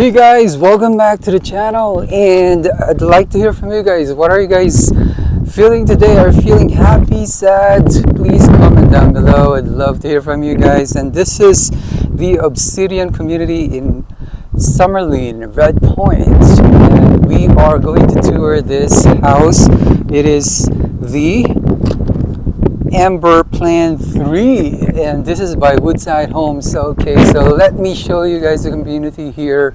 Hey guys, welcome back to the channel, and I'd like to hear from you guys. What are you guys feeling today? Are you feeling happy, sad? Please comment down below. I'd love to hear from you guys. And this is the Obsidian community in Summerlin, Red Point, and we are going to tour this house. It is the Amber Plan 3, and this is by Woodside Homes. Okay, so let me show you guys the community here.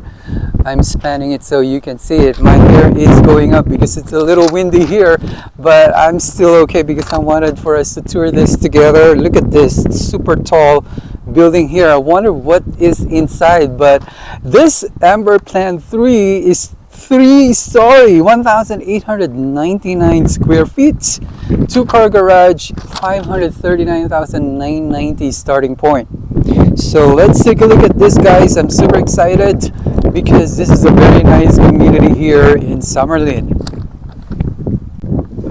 I'm spanning it so you can see it. My hair is going up because it's a little windy here, but I'm still okay because I wanted for us to tour this together. Look at this super tall building here. I wonder what is inside, but this Amber Plan 3 is 3-story, 1,899 square feet, 2-car garage, 539,990 starting point. So let's take a look at this, guys. I'm super excited because this is a very nice community here in Summerlin.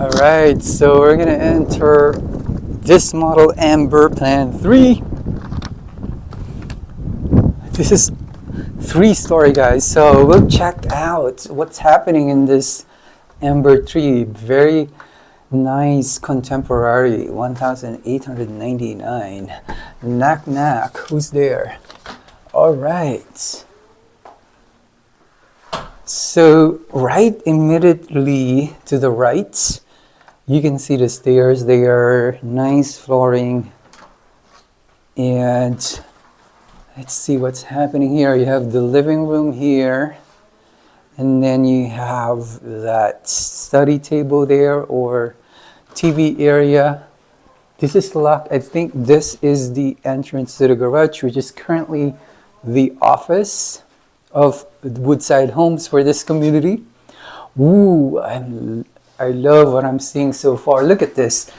All right, so we're gonna enter this model Amber Plan 3. This is 3-story, guys, so we'll check out what's happening in this Amber 3. Very nice contemporary, 1,899. Knock knock, who's there? All right, so right immediately to the right you can see the stairs there, nice flooring, and let's see what's happening here. You have the living room here, and then you have that study table there or TV area. This is locked. I think this is the entrance to the garage, which is currently the office of Woodside Homes for this community. Ooh, I love what I'm seeing so far. Look at this.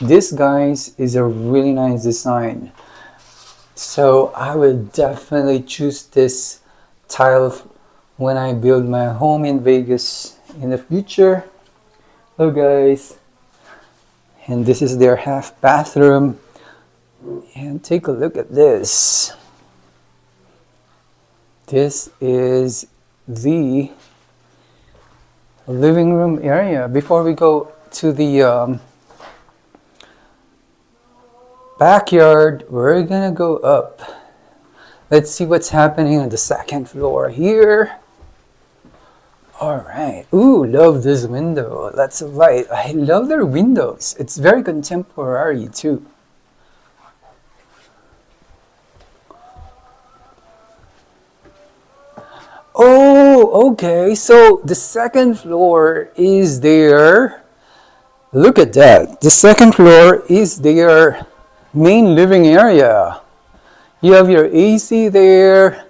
This, guys, is a really nice design. So I will definitely choose this tile when I build my home in Vegas in the future. Hello, guys. And this is their half bathroom. And take a look at this. This is the living room area. Before we go to the backyard, we're gonna go up. Let's see what's happening on the second floor here. All right. Ooh, love this window. Lots of light. I love their windows. It's very contemporary too. Oh, okay. So the second floor is there. Look at that. The second floor is their main living area. You have your AC there.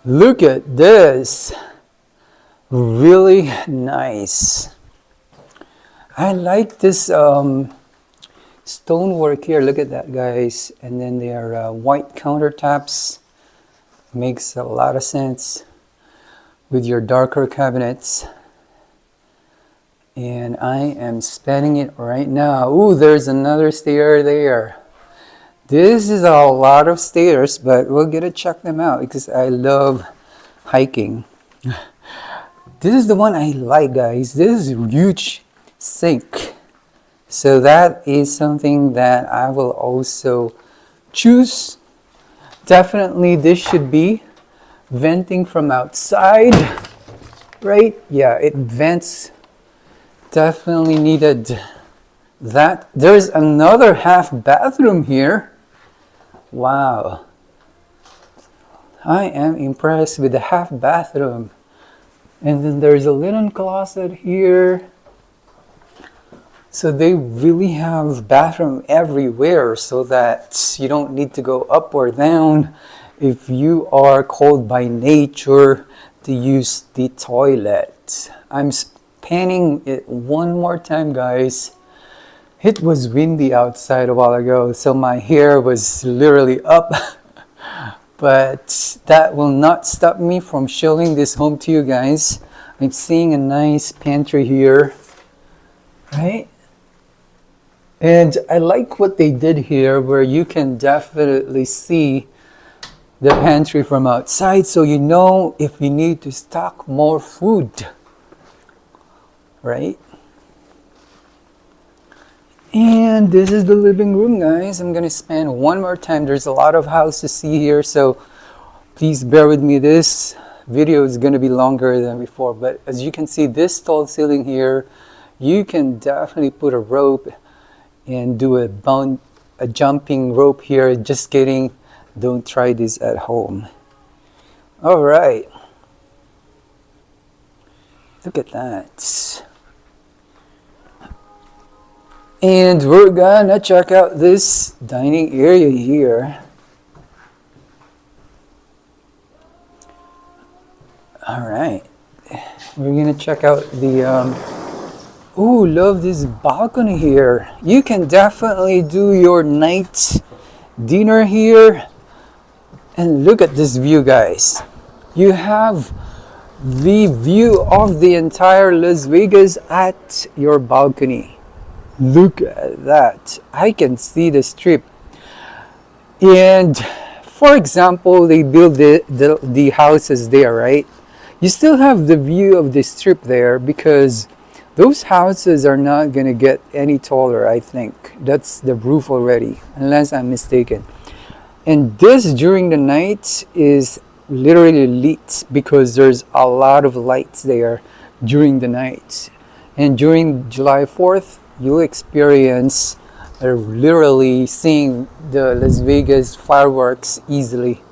Look at this. Really nice. I like this stonework here. Look at that, guys. And then their white countertops. Makes a lot of sense with your darker cabinets. And I am spanning it right now. Ooh, there's another stair there. This is a lot of stairs, but we're gonna check them out because I love hiking. This is the one I like, guys. This is a huge sink. So that is something that I will also choose. Definitely this should be venting from outside, right? Yeah, it vents. Definitely needed that. There's another half bathroom here. Wow. I am impressed with the half bathroom. And then there's a linen closet here. So they really have bathroom everywhere so that you don't need to go up or down if you are called by nature to use the toilet. I'm panning it one more time, guys. It was windy outside a while ago, so my hair was literally up. But that will not stop me from showing this home to you guys. I'm seeing a nice pantry here, right? And I like what they did here, where you can definitely see the pantry from outside, so you know if you need to stock more food, right? And this is the living room, guys. I'm gonna spend one more time. There's a lot of house to see here, so please bear with me. This video is gonna be longer than before, but as you can see, this tall ceiling here, you can definitely put a rope and do a jumping rope here. Just kidding. Don't try this at home. All right. Look at that. And we're gonna check out this dining area here. All right. We're gonna check out the oh, love this balcony here. You can definitely do your night dinner here. And look at this view, guys. You have the view of the entire Las Vegas at your balcony. Look at that. I can see the strip. And for example, they build the houses there, right? You still have the view of the strip there because those houses are not going to get any taller, I think. That's the roof already, unless I'm mistaken. And this during the night is literally lit because there's a lot of lights there during the night. And during July 4th, you'll experience literally seeing the Las Vegas fireworks easily.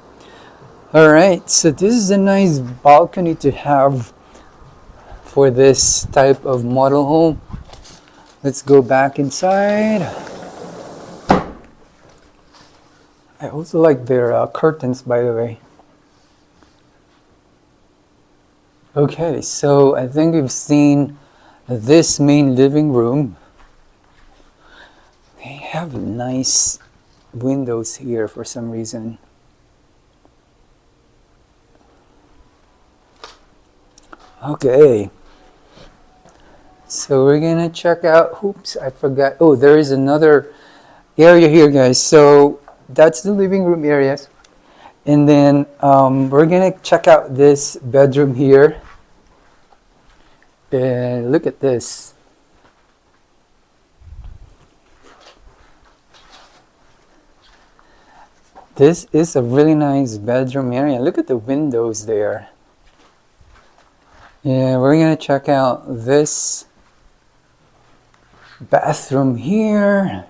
All right, so this is a nice balcony to have for this type of model home. Let's go back inside. I also like their curtains, by the way. Okay, so I think we've seen this main living room. They have nice windows here for some reason. Okay, so we're gonna check out, oops, I forgot. Oh, there is another area here, guys. So that's the living room areas. And then we're gonna check out this bedroom here. And look at this. This is a really nice bedroom area. Look at the windows there. Yeah, we're gonna check out this bathroom here.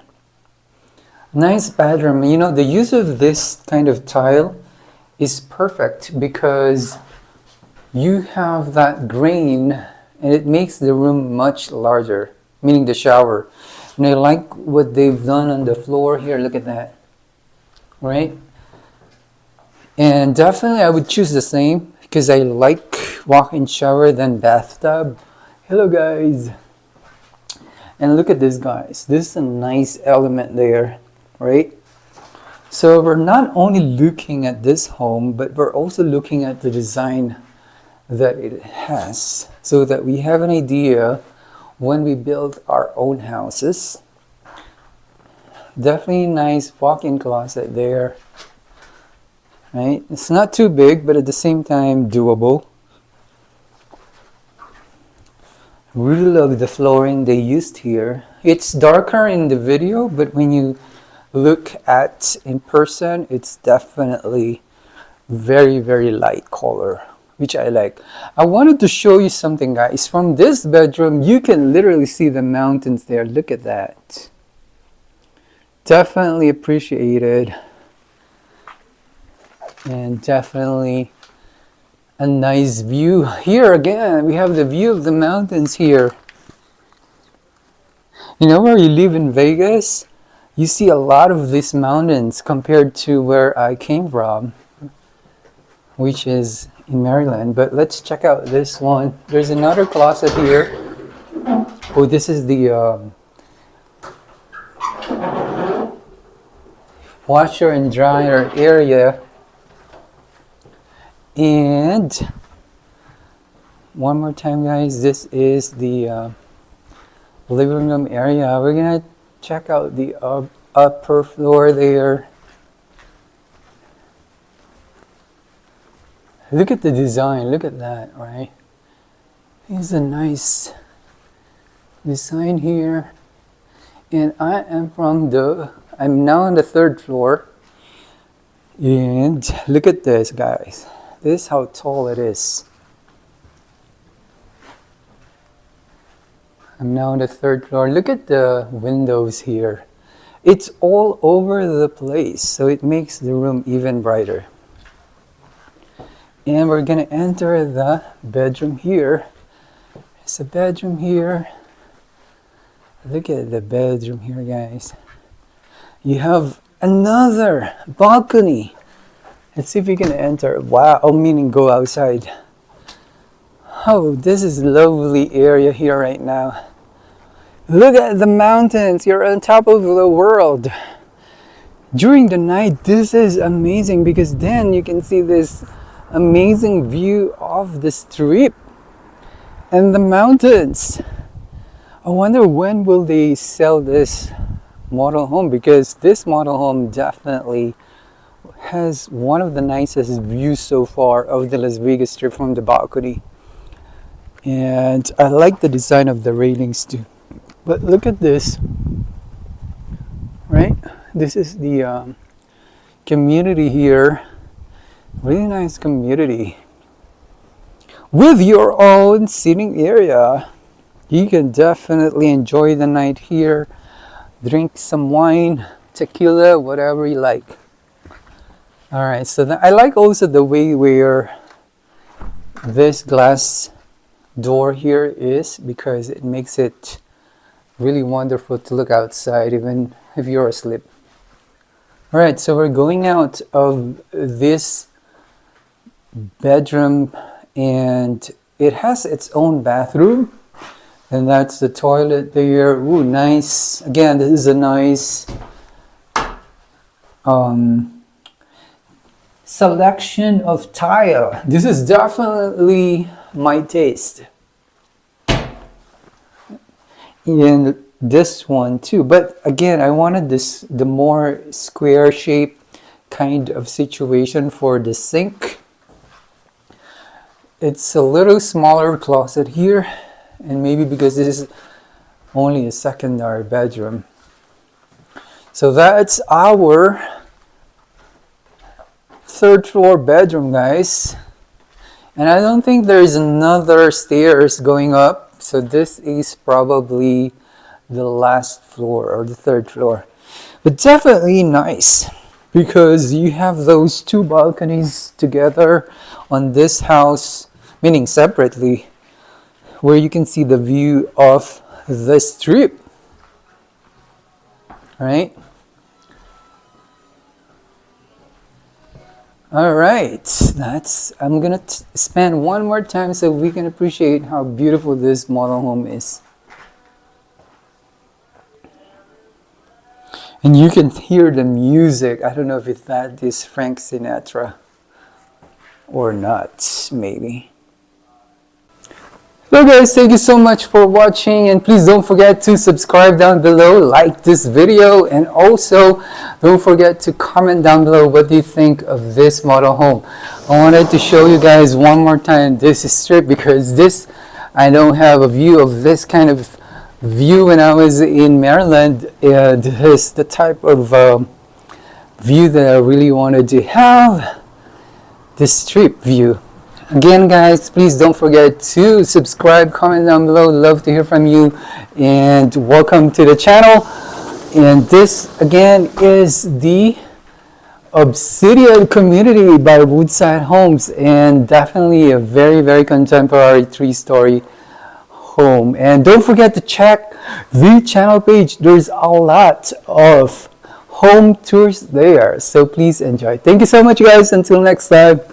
Nice bedroom. You know, the use of this kind of tile is perfect because you have that grain and it makes the room much larger, meaning the shower. And I like what they've done on the floor here. Look at that. Right? And definitely I would choose the same because I like walk-in shower than bathtub. Hello, guys. And look at this, guys. This is a nice element there, right? So we're not only looking at this home, but we're also looking at the design that it has so that we have an idea when we build our own houses. Definitely nice walk-in closet there, right? It's not too big, but at the same time doable. Really love the flooring they used here. It's darker in the video, but when you look at in person, it's definitely very, very light color, which I like. I wanted to show you something, guys. From this bedroom, you can literally see the mountains there. Look at that. Definitely appreciated. And definitely a nice view. Here again, we have the view of the mountains here. You know, where you live in Vegas, you see a lot of these mountains compared to where I came from, which is in Maryland. But let's check out this one. There's another closet here. Oh, this is the washer and dryer area. And one more time, guys, this is the living room area. We're gonna check out the upper floor there. Look at the design, look at that, right? It's a nice design here. And I'm now on the 3rd floor. And look at this, guys. This is how tall it is. I'm now on the 3rd floor. Look at the windows here. It's all over the place, so it makes the room even brighter. And we're gonna enter the bedroom here. There's a bedroom here. Look at the bedroom here, guys. You have another balcony. Let's see if we can enter. Wow, meaning go outside. Oh, this is a lovely area here right now. Look at the mountains. You're on top of the world. During the night, this is amazing because then you can see this amazing view of the strip and the mountains. I wonder when will they sell this model home, because this model home definitely has one of the nicest views so far of the Las Vegas Strip from the balcony. And I like the design of the railings too. But look at this, right? This is the community here. Really nice community. With your own seating area. You can definitely enjoy the night here. Drink some wine, tequila, whatever you like. Alright, so I like also the way where this glass door here is, because it makes it really wonderful to look outside even if you're asleep. Alright, so we're going out of this bedroom, and it has its own bathroom, and that's the toilet there. Ooh, nice. Again, this is a nice selection of tile. This is definitely my taste. And this one too, but again, I wanted the more square shape kind of situation for the sink. It's a little smaller closet here, and maybe because this is only a secondary bedroom. So that's our 3rd floor bedroom, guys. And I don't think there's another stairs going up, so this is probably the last floor or the 3rd floor. But definitely nice, because you have those 2 balconies together on this house, meaning separately, where you can see the view of the strip, right? All right, I'm gonna spend one more time so we can appreciate how beautiful this model home is. And you can hear the music. I don't know if that is Frank Sinatra or not, maybe. So guys, thank you so much for watching, and please don't forget to subscribe down below, like this video, and also don't forget to comment down below what do you think of this model home. I wanted to show you guys one more time this strip, because I don't have a view of this kind of view when I was in Maryland, and this is the type of view that I really wanted to have, this strip view. Again, guys, please don't forget to subscribe, comment down below. Love to hear from you, and welcome to the channel. And this again is the Obsidian community by Woodside Homes, and definitely a very, very contemporary 3-story home. And don't forget to check the channel page. There's a lot of home tours there, so please enjoy. Thank you so much, guys. Until next time.